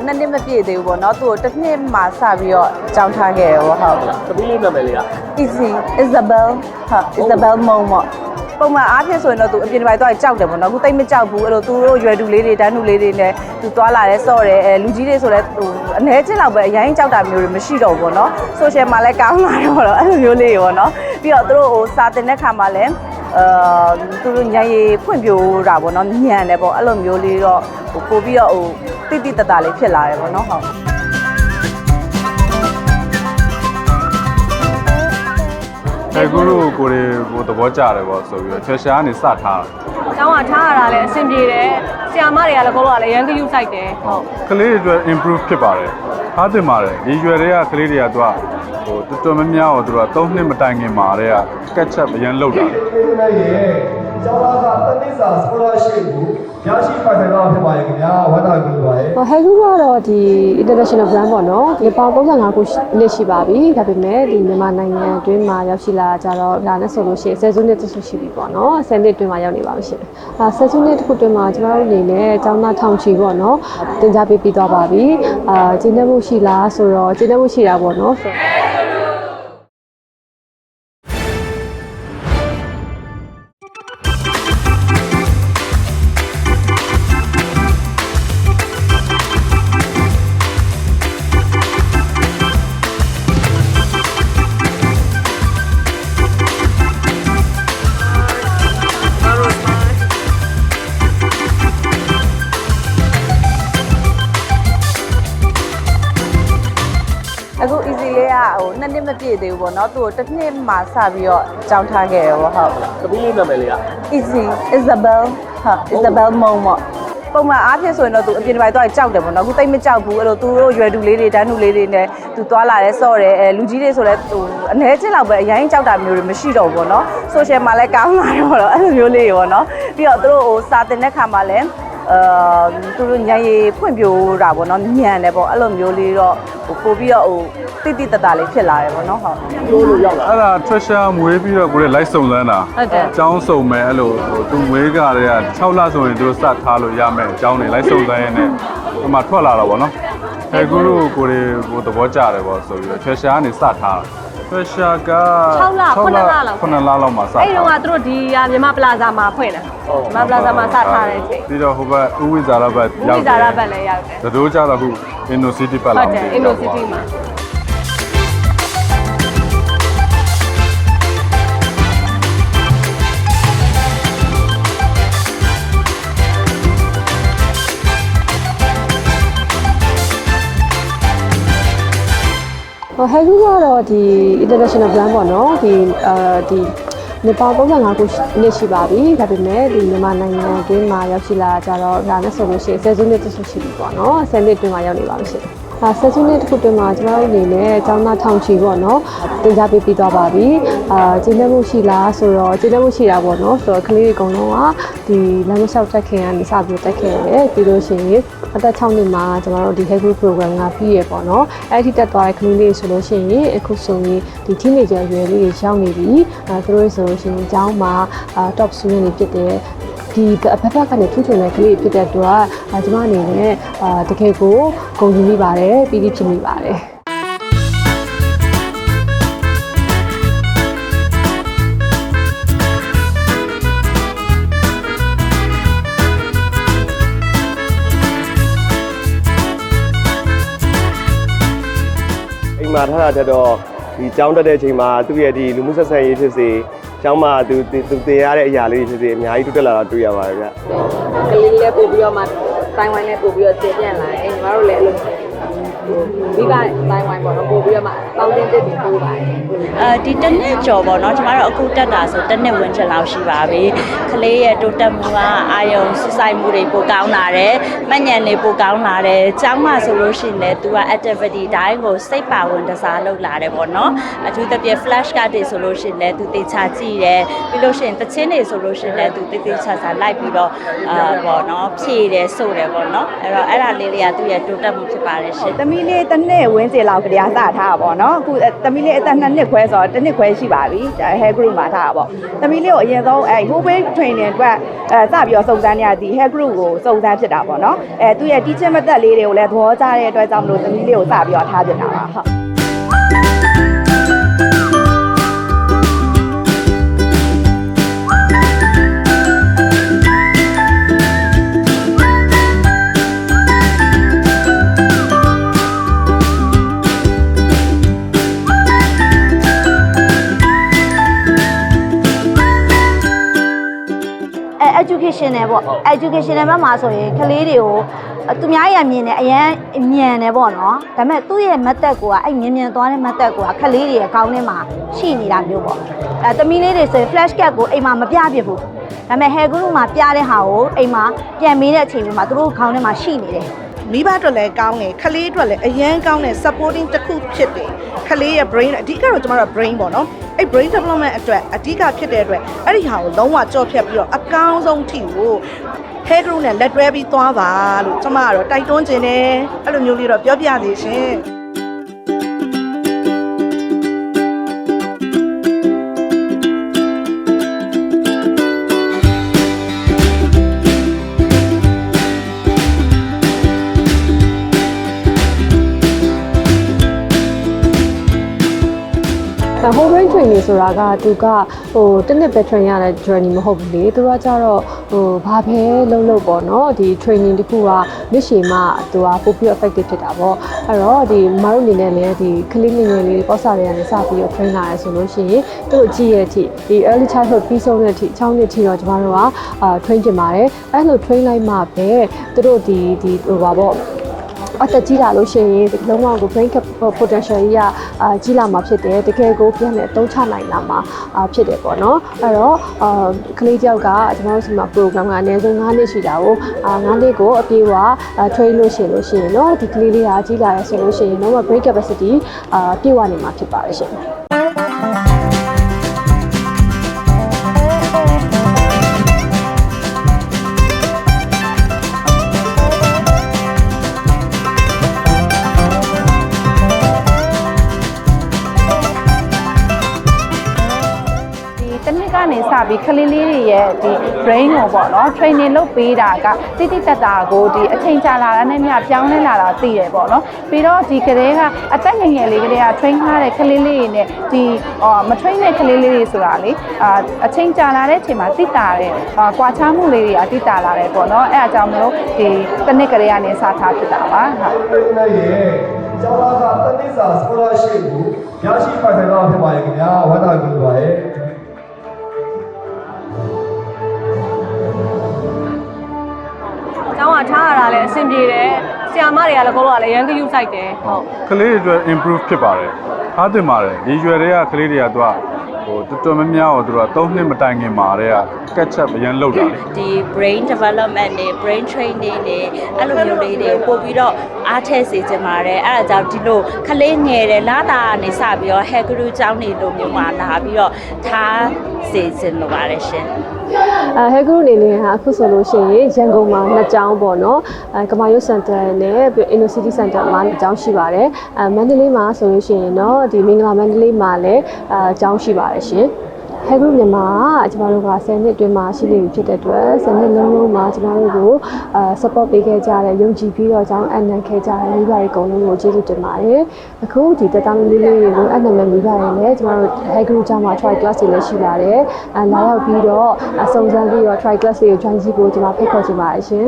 နှစ်နှစ်မပြည့်သေးဘူးပေါ့နော်သူ့ကိုတစ်နှစ်မှစပြီးတော့ကြောင်းထားခဲ့တယ်ပေါ့ဟုတ် သမီးလေးနာမည်လေးက Easy Isabel ဟုတ် Isabel မုံပေါ့ပုံမှန်အားဖြင့်ဆိုရင်တော့သူအပြင်ပိုင်းသွားကြောက်တယ်ပေါ့နော်အခုတိတ်မကြောက်ဘူးအဲ့လိုသူတို့ရွယ်တူလေးတွေတန်းတူလေးတွေနဲ့သူသွားလာတယ်စော့တယ်လူကြီးတွေဆိုလဲဟိုအနည်းချင်းလောက်ပဲအရင်ကြောက်တာမျိုးတွေမရှိတော့ဘူးပေါ့နော် social မှာလည်းကောင်းလာတော့အဲ့လိုမျိုးလေးတွေပေါ့နော်ပြီးတော့သူတို့ဟိုစာတင်တဲ့ခါမှာလည်းသူတို့ညရည်ဖွင့်ပြိုးတာပေါ့နော်ညံတယ်ပေါ့အဲ့လိုမျိုးလေးတော့ဟိုပို့ပြီးတော့ဟိုတိတိတတ်တာလေးဖြစ်လာတယ်ပေါ့နော်ဟုတ်အခုလိုကိုရီကိုသဘောကျတယ်ပေါ့ဆိုပြီးတော့ချေရှာကနေစထားတာ ။ကျောင်းကထားရတာလည်းအဆင်ပြေတယ်။ဆရာမတွေကလည်းကိုလိုကလည်းရန်ကယူဆိုင်တယ်။ဟုတ် ကလေးတွေအတွက် improve ဖြစ်ပါတယ်အားတင်ပါတယ်ဒီရွယ်တွေကကလေးတွေကသူကဟိုတော်တော်များများတော့သူက3နှစ်မတိုင်ခင်မှာတည်းက catch up အရင်လုပ်တာ ကျောင်းသားကတနည်းစာ scholarship ကိုရရှိပိုင်ဆိုင်တော့ဖြစ်ပါရဲ့ခင်ဗျာဝတ်တာကြည့်ပါရဲ့ ဟဲကူကတော့ဒီ international brand ပေါ့နော်ဒီပေါင်35ခုနှစ်ရှိပါပြီဒါပေမဲ့ဒီမြန်မာနိုင်ငံအတွင်းမှာရောက်ရှိလာကြတော့ဒါနဲ့ဆိုလို့ရှိရင်10စုနှစ်တခုရှိပြီပေါ့နော်10နှစ်အတွင်းမှာရောက်နေပါလို့ရှိတယ်10စုနှစ်တခုအတွင်းမှာကျမတို့အနေနဲ့ကျောင်းသားထောင်ချီပေါ့နော်တင် जा ပေးပြီးသွားပါပြီကျင်းနေမှုရှိလားဆိုတော့ကျင်းနေမှုရှိတာပေါ့နော်အခု easy လေးကဟိုနှစ်နှစ်မပြည့်သေးဘူးပေါ့နော်သူ့ကိုတစ်နှစ်မှစပြီးတော့ကြောင်းထားခဲ့တယ်ပေါ့ဟုတ် သမီးလေးနာမည်လေးက Easy Isabel ဟုတ် Isabel မုံပေါ့ပုံမှန်အားဖြင့်ဆိုရင်တော့သူအပြင်ပိုင်းသွားကြောက်တယ်ပေါ့နော်အခုတိတ်မကြောက်ဘူးအဲ့လိုသူတို့ရွယ်တူလေးတွေတန်းတူလေးတွေနဲ့သူသွားလာတယ်စော့တယ်လူကြီးတွေဆိုလဲဟိုအနည်းချင်းလောက်ပဲအရင်ကြောက်တာမျိုးတွေမရှိတော့ဘူးပေါ့နော် social မှာလည်းကောင်းလာတော့အဲ့လိုမျိုးလေးတွေပေါ့နော်ပြီးတော့သူတို့ဟိုစာတင်တဲ့ခါမှာလည်းသူတို့ညရည်ဖွင့်ပြိုးတာပေါ့နော်ညံတယ်ပေါ့အဲ့လိုမျိုးလေးတော့ဟိုပို့ပြီးတော့ဟိုတိတိတတ်တာလေးဖြစ်လာတယ်ပေါ့နော်ဟုတ် လို့လို့ရောက်လာ အဲ့ဒါ treasure မွေးပြီးတော့ကိုရီလိုက်စုံစမ်းတာ ဟုတ်တယ် အကြောင်းစုံမယ်အဲ့လိုဟိုသူမွေးကတည်းက6လဆိုရင်သူတို့စထားလို့ရမယ်အကြောင်းတွေလိုက်စုံစမ်းရင်းနဲ့ဟိုမှာထွက်လာတော့ဗောနော်အခုလိုကိုရီကိုသဘောကျတယ်ဗောဆိုပြီးတော့ treasure ကနေစထားတာ treasure က6လ9လလောက် 9လလောက်မှာစ အဲ့ဒီတော့ကသူတို့ဒီမြန်မာပလာဇာမှာဖွင့်တာမြန်မာပလာဇာမှာစထားတဲ့အချိန် ပြီးတော့ဟိုဘက်ဥဝိဇာရဘက် ဝိဇာရဘက်လည်းရောက်တယ် တို့ကြတော့ခု Inno City ဘက် ဟု လာ တ်တယ် Inno City မှာဟဲကူကတော့ဒီ international brand ပေါ့နော်ဒီဒီပေါင်35ခုနှစ်ရှိပါပြီဒါပေမဲ့ဒီမြန်မာနိုင်ငံအတွင်းမှာရောက်ရှိလာကြတော့ဒါနဲ့ဆိုလို့ရှိရင်10စုနှစ်တခုရှိပြီပေါ့နော်10နှစ်အတွင်းမှာရောက်နေပါလို့ရှိတယ်ဆက်စုနှစ်တစ်ခုတည်းမှာကျမတို့အနေနဲ့ကျောင်းသားထောင်ချီပေါ့နော်တင် जा ပေးပြီးသွားပါပြီကျင်းနေမှုရှိလားဆိုတော့ကျင်းနေမှုရှိတာပေါ့နော်ဆိုတော့ကလေးတွေအကုန်လုံးကဒီလမ်းမလျှောက်တက်ခင်ကနေစပြီးတက်ခဲ့ရတယ်ပြီးလို့ရှိရင်အသက်6နှစ်မှာကျမတို့ဒီ Health Group Program ကပြီးရပေါ့နော်အဲ့ဒီတက်သွားတဲ့ကလေးလေးဆိုလို့ရှိရင်အခုဆိုရင်ဒီ teenager ရွယ်လေးတွေရောက်နေပြီသူတို့ဆိုလို့ရှိရင်ကျောင်းမှာ top student တွေဖြစ်တဲ့ဒီအဖက်ဖက်ကနေထူးချွန်တဲ့ကလေးဖြစ်တဲ့အတွက်ကျမအနေနဲ့တကယ်ကိုဂုဏ်ယူမိပါတယ်ပြီးပြီးဖြစ်မိပါတယ်အိမ်မှာထားတာတက်တော့ဒီကျောင်းတက်တဲ့အချိန်မှာသူ့ရဲ့ဒီလူမှုဆက်ဆံရေးဖြစ်စေကျောင်းမှာသူသင်ရတဲ့အရာလေးတွေဖြစ်စေအများကြီးတိုးတက်လာတာတွေ့ရပါတယ်ဗျ ကလေးလေးပို့ပြီးတော့မှတိုင်းဝိုင်းနဲ့ပို့ပြီးတော့တည်ပြန်လာတယ်ညီမတို့လည်းအဲ့လိုမိဘတိုင်းဝိုင်းပေါ့နော်ပို့ပြီးတော့မှပေါင်းတင်တက်ပြီးပို့ပါတယ် ဒီတစ်နှစ်ကျော်ပေါ့နော်ကျမတို့အခုတက်တာဆိုတစ်နှစ်ဝန်းကျင်လောက်ရှိပါပြီကလေးရဲ့တိုးတက်မှုကအာယုံစစိုက်မှုတွေပိုကောင်းလာတယ်မှတ်ဉာဏ်တွေပိုကောင်းလာတယ်ကျောင်းမှာဆိုလို့ရှိရင်လည်း तू က activity တိုင်းကိုစိတ်ပါဝင်တစားလုပ်လာတယ်ပေါ့နော်အထူးသဖြင့် flash card တွေဆိုလို့ရှိရင်လည်း तू တေချာကြည့်တယ်ပြီးလို့ရှိရင်တချင်းတွေဆိုလို့ရှိရင်လည်း तू တေချာချာလိုက်ပြီးတော့ပေါ့နော်ဖြည့်တယ်စို့တယ်ပေါ့နော်အဲ့တော့အဲ့ဒါလေးတွေကသူ့ရဲ့တိုးတက်မှုဖြစ်ပါတယ်ရှင် သမီး ီးလေးတစ်နှစ်ဝင်းစီလောက်ကလေးစထားတာပေါ့နော်အခုသမီးလေးအသက်2နှစ်ခွဲဆိုတော့1နှစ်ခွဲရှိပါပြီ hair group မှာထားတာပေါ့သမီးလေးကိုအရင်ဆုံးwhole training အတွက်စပြီးတော့စုံစမ်းနေရသည် hair group ကိုစုံစမ်းဖြစ်တာပေါ့နော်သူ့ရဲ့ teaching method လေးတွေကိုလည်းသဘောကျတဲ့အတွက်ကြောင့်မလို့သမီးလေးကိုစပြီးတော့ထားပြတာပါဟုတ်educational ပေါ့ educational ဘက်မှာဆိုရင်ကလေးတွေကိုသူများရမြင်တယ်အရန်မြန်တယ်ပေါ့နော်ဒါပေမဲ့သူ့ရဲ့ method ကိုကအဲ့မြင်သွားတဲ့ method ကိုကကလေးတွေအကောင်းထဲမှာရှိနေတာမျိုးပေါ့သမီးလေးတွေဆိုရင် flash card ကိုအိမ်မှာမပြပြဘူးဒါပေမဲ့ hair group မှာပြတဲ့ဟာကိုအိမ်မှာပြန်မေးတဲ့အချိန်မှာသူတို့ခေါင်းထဲမှာရှိနေတယ်မိဘအတွက်လည်းကောင်းတယ်ခလေးအတွက်လည်းအရန်ကောင်းတယ် supporting တစ်ခုဖြစ်တယ်ခလေးရဲ့ brain အဓိကတော့ကျမတို့ brain ပေါ့နော်အဲ့ brain development အတွက်အဓိကဖြစ်တဲ့အတွက်အဲ့ဒီဟာကိုလုံးဝကြော့ဖြတ်ပြီးတော့အကောင်းဆုံးထိကို hair group နဲ့လက်တွဲပြီးသွားပါလို့ကျမကတော့တိုက်တွန်းခြင်းတယ်အဲ့လိုမျိုးလေးတော့ပြောပြစီရှင် whole brain training ဆိုတာကသူကတစ်နှစ်ပဲ train ရတဲ့ journey မဟုတ်ဘူးလေသူကကြတော့ဘာပဲလုံးပေါ့နော်ဒီ training တခုကမြစ်ရှည်မှသူကပိုပြီး effective ဖြစ်တာပေါ့အဲ့တော့ဒီမတို့အနေနဲ့လည်းဒီကလေးငယ်ငယ်လေးပေါ့စာတွေကနေစပြီးတော့ train လာရဆိုလို့ရှိရင်သူတို့ကြည့်ရတဲ့အထိဒီ early childhood ပြီးဆုံးတဲ့အထိ6နှစ်ထိတော့ကျမတို့ကtrain ပြင်ပါတယ်အဲ့လို train လိုက်မှပဲသူတို့ဒီပါပေါ့အသက်ကြီးလာလို့ရှိရင်ဒီလုံးဝကို brain potential ကြီးကြီးလာမှာဖြစ်တယ်တကယ်ကိုပြန်နဲ့အသုံးချနိုင်လာမှာဖြစ်တယ်ပေါ့နော်အဲ့တော့ကလေးတယောက်ကကျွန်တော်တို့ဒီမှာ program ကအနည်းဆုံး9နှစ်ရှိတာကို9နှစ်ကိုအပြေးဝ train လို့ရှိရင်เนาะဒီကလေးလေးဟာကြီးလာရဆိုလို့ရှိရင်တော့ brain capacity ပြေဝနေမှာဖြစ်ပါတယ်ရှင်ကနေစပြီးခလေးလေးတွေရဲ့ဒီ brain ကိုပေါ့နော် training လုပ်ပေးတာကတိတိတတ်တာကိုဒီအချိန်ကြာလာတာနဲ့မျှပြောင်းလဲလာတာသိတယ်ပေါ့နော်ပြီးတော့ဒီကလေးကအသက်ငယ်ငယ်လေးကလေးက train ထားတဲ့ခလေးလေးတွေနဲ့ဒီမ train တဲ့ခလေးလေးတွေဆိုတာလေအချိန်ကြာလာတဲ့အချိန်မှာတိတာတဲ့ကွာခြားမှုလေးတွေကတိတာလာတယ်ပေါ့နော်အဲ့အကြောင်းမလို့ဒီတစ်နှစ်ကလေးကနေစထားဖြစ်တာပါဟုတ်ကျောင်းသားကတနည်းစာ scholarship ကိုရရှိပိုင်ဆိုင်တော့ဖြစ်ပါရဲ့ခင်ဗျာဝမ်းသာကြပါရဲ့ကျောင်းကထားရတာလည်းအဆင်ပြေတယ်ဆရာမတွေကလည်းကိုလိုကလည်းရန်ကယူဆိုင်တယ်ဟုတ်ကလေးတွေအတွက် improve ဖြစ်ပါတယ်အားတင်ပါတယ်ဒီရွယ်တွေကကလေးတွေကသူကတော်တော်များများတော့သူက3နှစ်မတိုင်ခင်မှာတည်းက catch up အရင်လုပ်တာလေဒီ brain development နဲ့ brain training နဲ့အဲ့လိုမျိုးလေးတွေပို့ပြီးတော့အားထည့်စေချင်ပါတယ်အဲ့ဒါကြောင့်ဒီလိုခလေးငယ်တယ်လာတာကနေစပြီးတော့ hair group ကျောင်းနေလိုမျိုးမှာလာပြီးတော့ထားစေချင်လို့ပါတယ်ရှင်hair group အနေနဲ့ဟာအခုဆိုလို့ရှိရင်ရန်ကုန်မှာ2ကျောင်းပေါ့နော်ကမာရွတ် center နဲ့ပြီး Inno-City Center မှာ2ကျောင်းရှိပါတယ်မန္တလေးမှာဆိုလို့ရှိရင်တော့ဒီမင်္ဂလာမန္တလေးမှာလည်းကျောင်းရှိပါတယ်ရှင်hair group မြန်မာကကျမတို့က10နှစ်အတွင်းမှာရှိနေပြီဖြစ်တဲ့အတွက်10နှစ်လုံးမှာကျမတို့ကိုsupport ပေးခဲ့ကြတဲ့ယုံကြည်ပြီးတော့ကျောင်းအနံ့ခဲ့ကြတဲ့မိဘတွေအကုန်လုံးကိုကျေးဇူးတင်ပါတယ်အခုဒီတတမလေးလေးတွေကိုအနံ့မဲ့မိဘတွေလည်းကျမတို့ hair group ကျောင်းမှာ try class တွေလည်းရှိပါတယ်လာရောက်ပြီးတော့စုံစမ်းပြီးတော့ try class တွေကို join ကြည့်ဖို့ကျမဖိတ်ခေါ်ချင်ပါတယ်ရှင်